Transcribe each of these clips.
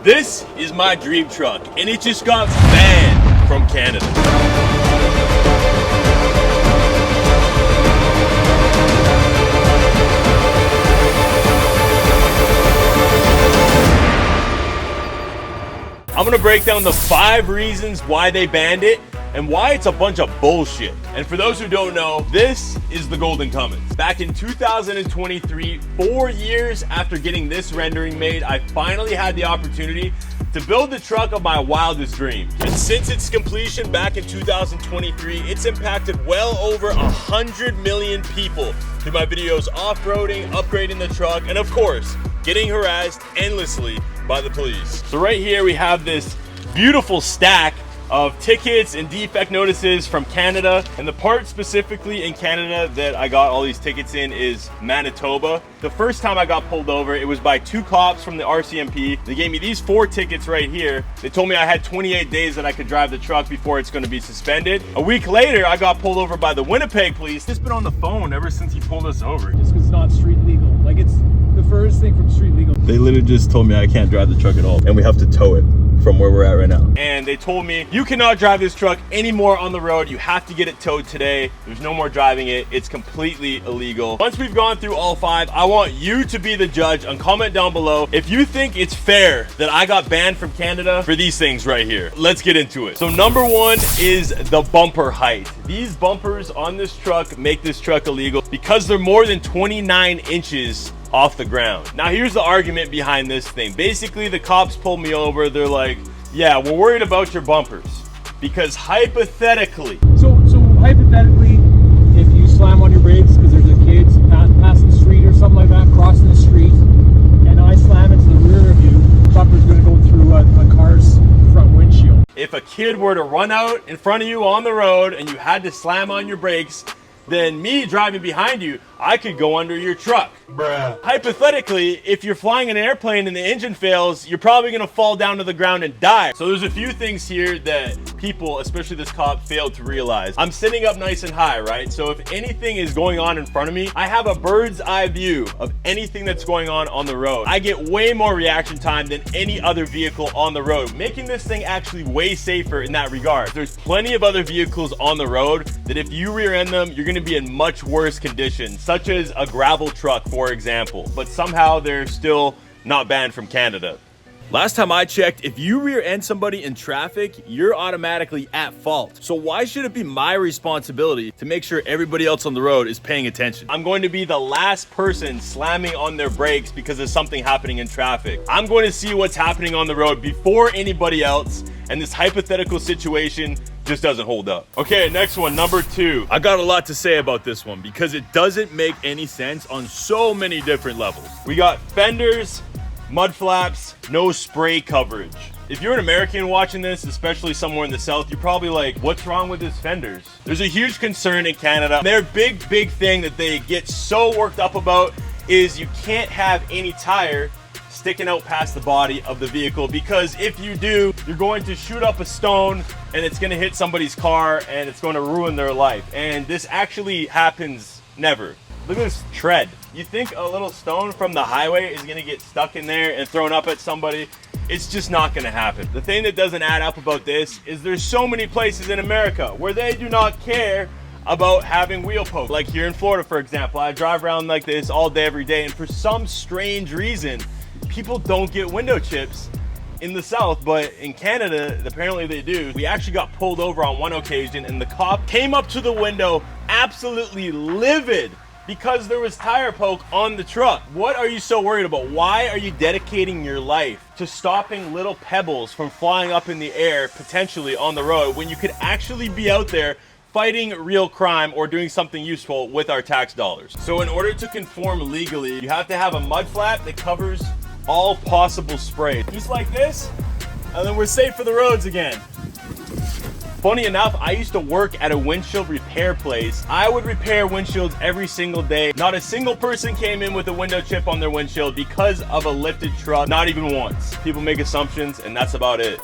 This is my dream truck, and it just got banned from Canada. I'm gonna break down the 5 reasons why they banned it and why it's a bunch of bullshit. And for those who don't know, this is the Golden Cummins. Back in 2023, 4 years after getting this rendering made, I finally had the opportunity to build the truck of my wildest dreams. And since its completion back in 2023, it's impacted well over 100 million people through my videos off-roading, upgrading the truck, and of course, getting harassed endlessly by the police. So right here we have this beautiful stack of tickets and defect notices from Canada, and the part specifically in Canada that I got all these tickets in is Manitoba. The first time I got pulled over, it was by 2 cops from the RCMP. They gave me these 4 tickets right here. They told me I had 28 days that I could drive the truck before it's going to be suspended. A week later, I got pulled over by the Winnipeg police. Just been on the phone ever since he pulled us over. Just because it's not street legal. Like, it's the furthest thing from street legal. They literally just told me I can't drive the truck at all, and we have to tow it from where we're at right now. And they told me, you cannot drive this truck anymore on the road. You have to get it towed today. There's no more driving it. It's completely illegal. Once we've gone through all 5, I want you to be the judge, and comment down below if you think it's fair that I got banned from Canada for these things right here. Let's get into it. So number 1 is the bumper height. These bumpers on this truck make this truck illegal because they're more than 29 inches off the ground. Now here's the argument behind this thing. Basically, the cops pulled me over. They're like, yeah, we're worried about your bumpers because hypothetically. So hypothetically, if you slam on your brakes because there's a kid passing the street or something like that, crossing the street, and I slam into the rear of you, the bumper's going to go through a car's front windshield. If a kid were to run out in front of you on the road and you had to slam on your brakes, then me driving behind you, I could go under your truck. Bruh. Hypothetically, if you're flying an airplane and the engine fails, you're probably gonna fall down to the ground and die. So there's a few things here that people, especially this cop, failed to realize. I'm sitting up nice and high, right? So if anything is going on in front of me, I have a bird's eye view of anything that's going on the road. I get way more reaction time than any other vehicle on the road, making this thing actually way safer in that regard. There's plenty of other vehicles on the road that if you rear end them, you're gonna be in much worse conditions, such as a gravel truck, for example, but somehow they're still not banned from Canada. Last time I checked, if you rear end somebody in traffic, you're automatically at fault. So why should it be my responsibility to make sure everybody else on the road is paying attention? I'm going to be the last person slamming on their brakes because of something happening in traffic. I'm going to see what's happening on the road before anybody else, and this hypothetical situation just doesn't hold up. Okay, next one, number 2. I got a lot to say about this one because it doesn't make any sense on so many different levels. We got fenders, mud flaps, no spray coverage. If you're an American watching this, especially somewhere in the South, you're probably like, what's wrong with his fenders? There's a huge concern in Canada. Their big thing that they get so worked up about is you can't have any tire sticking out past the body of the vehicle, because if you do, you're going to shoot up a stone and it's going to hit somebody's car and it's going to ruin their life. And this actually happens never. Look at this tread. You think a little stone from the highway is going to get stuck in there and thrown up at somebody? It's just not going to happen. The thing that doesn't add up about this is there's so many places in America where they do not care about having wheel poke. Like here in Florida, for example, I drive around like this all day, every day, and for some strange reason, people don't get window chips in the South, but in Canada, apparently they do. We actually got pulled over on one occasion and the cop came up to the window absolutely livid because there was tire poke on the truck. What are you so worried about? Why are you dedicating your life to stopping little pebbles from flying up in the air, potentially on the road, when you could actually be out there fighting real crime or doing something useful with our tax dollars? So in order to conform legally, you have to have a mud flap that covers all possible spray. Just like this, and then we're safe for the roads again. Funny enough, I used to work at a windshield repair place. I would repair windshields every single day. Not a single person came in with a window chip on their windshield because of a lifted truck, not even once. People make assumptions and that's about it.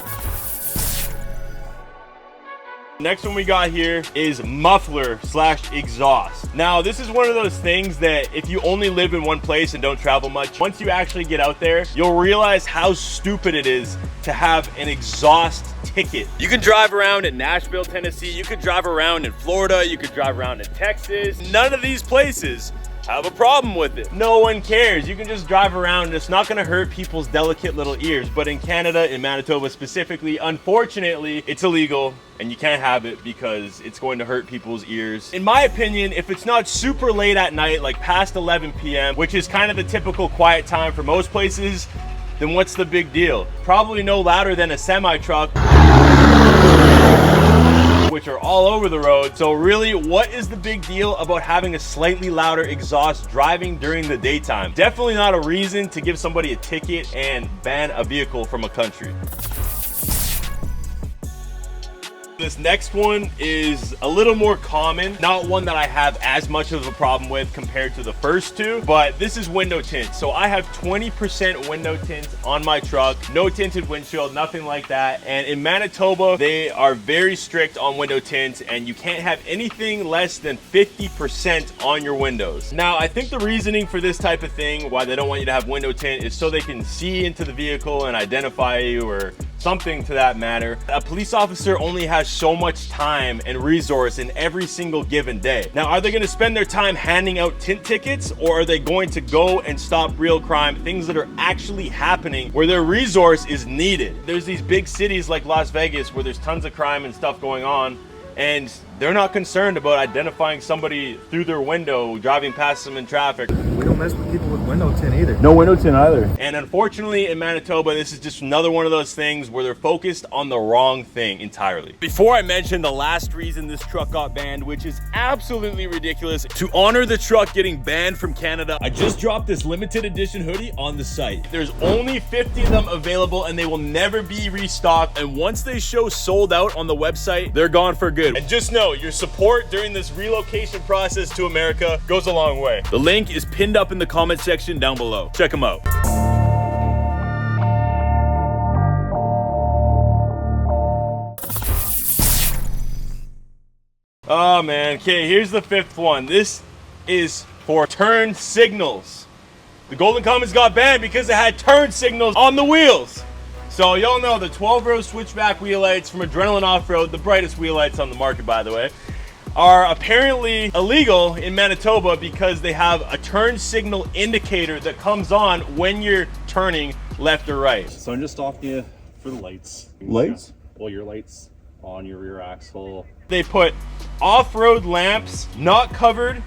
Next one we got here is muffler / exhaust. Now, this is one of those things that if you only live in one place and don't travel much, once you actually get out there, you'll realize how stupid it is to have an exhaust ticket. You can drive around in Nashville, Tennessee. You could drive around in Florida. You could drive around in Texas. None of these places have a problem with it. No one cares. You can just drive around and it's not gonna hurt people's delicate little ears. But in Canada, in Manitoba specifically, unfortunately, it's illegal and you can't have it because it's going to hurt people's ears. In my opinion, if it's not super late at night, like past 11 p.m., which is kind of the typical quiet time for most places, then what's the big deal? Probably no louder than a semi-truck, which are all over the road. So really, what is the big deal about having a slightly louder exhaust driving during the daytime? Definitely not a reason to give somebody a ticket and ban a vehicle from a country. This next one is a little more common, not one that I have as much of a problem with compared to the first two, but this is window tint. So I have 20% window tint on my truck, no tinted windshield, nothing like that. And in Manitoba, they are very strict on window tint and you can't have anything less than 50% on your windows. Now, I think the reasoning for this type of thing, why they don't want you to have window tint, is so they can see into the vehicle and identify you or something to that matter. A police officer only has so much time and resource in every single given day. Now, are they going to spend their time handing out tint tickets, or are they going to go and stop real crime, things that are actually happening where their resource is needed? There's these big cities like Las Vegas where there's tons of crime and stuff going on, and they're not concerned about identifying somebody through their window driving past them in traffic. We don't mess with people with window tint either. No window tint either. And unfortunately in Manitoba, this is just another one of those things where they're focused on the wrong thing entirely. Before I mention the last reason this truck got banned, which is absolutely ridiculous, to honor the truck getting banned from Canada, I just dropped this limited edition hoodie on the site. There's only 50 of them available and they will never be restocked. And once they show sold out on the website, they're gone for good. And just know, your support during this relocation process to America goes a long way. The link is pinned up in the comment section down below. Check them out. Oh man, okay, here's the fifth one. This is for turn signals. The Golden Commons got banned because it had turn signals on the wheels. So y'all know the 12-row switchback wheel lights from Adrenaline Off-Road, the brightest wheel lights on the market by the way, are apparently illegal in Manitoba because they have a turn signal indicator that comes on when you're turning left or right. So I'm just off you for the lights. Lights? Well, your lights on your rear axle. They put off-road lamps not covered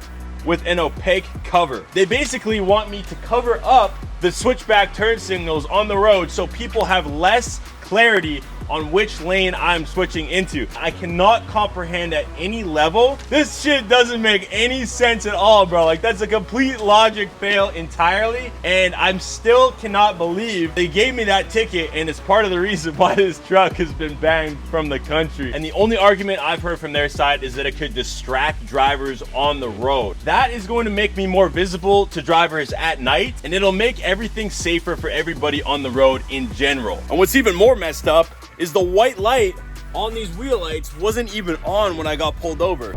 with an opaque cover. They basically want me to cover up the switchback turn signals on the road so people have less clarity on which lane I'm switching into. I cannot comprehend at any level. This shit doesn't make any sense at all, bro. Like, that's a complete logic fail entirely. And I'm still cannot believe they gave me that ticket, and it's part of the reason why this truck has been banned from the country. And the only argument I've heard from their side is that it could distract drivers on the road. That is going to make me more visible to drivers at night, and it'll make everything safer for everybody on the road in general. And what's even more messed up is the white light on these wheel lights wasn't even on when I got pulled over.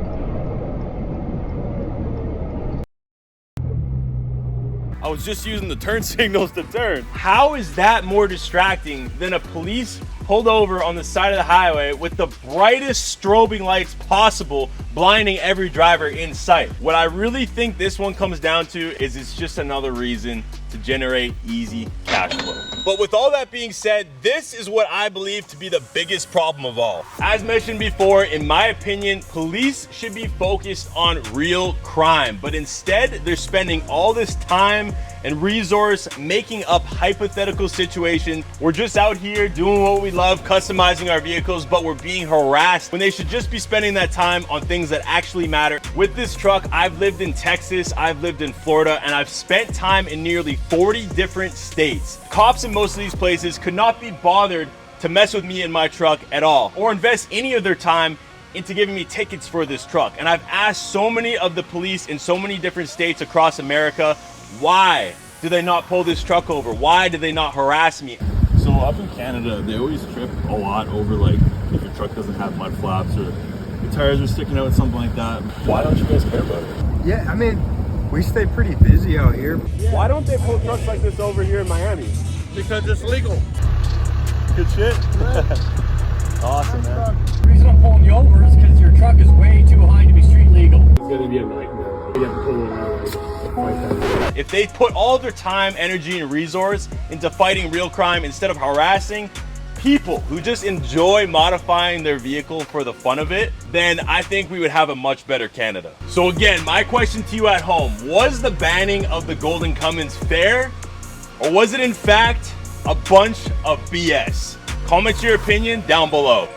I was just using the turn signals to turn. How is that more distracting than a police pulled over on the side of the highway with the brightest strobing lights possible, blinding every driver in sight? What I really think this one comes down to is it's just another reason to generate easy cash flow. But with all that being said, this is what I believe to be the biggest problem of all. As mentioned before, in my opinion, police should be focused on real crime, but instead they're spending all this time and resource making up hypothetical situations. We're just out here doing what we love, customizing our vehicles, but we're being harassed when they should just be spending that time on things that actually matter. With this truck, I've lived in Texas, I've lived in Florida, and I've spent time in nearly 40 different states. Cops in most of these places could not be bothered to mess with me and my truck at all, or invest any of their time into giving me tickets for this truck. And I've asked so many of the police in so many different states across America, why do they not pull this truck over? Why do they not harass me? So So up in Canada, they always trip a lot over like if your truck doesn't have mud flaps or the tires are sticking out, something like that. Why don't you guys care about it? Yeah, I mean, we stay pretty busy out here. Why don't they pull trucks like this over here in Miami? Because it's legal. Good shit. Awesome, man. The reason I'm pulling you over is because your truck is way too high to be street legal. It's gonna be a nightmare. You have to pull over like If they put all their time, energy, and resource into fighting real crime instead of harassing people who just enjoy modifying their vehicle for the fun of it, then I think we would have a much better Canada. So again, my question to you at home, was the banning of the Golden Cummins fair? Or was it in fact a bunch of BS? Comment your opinion down below.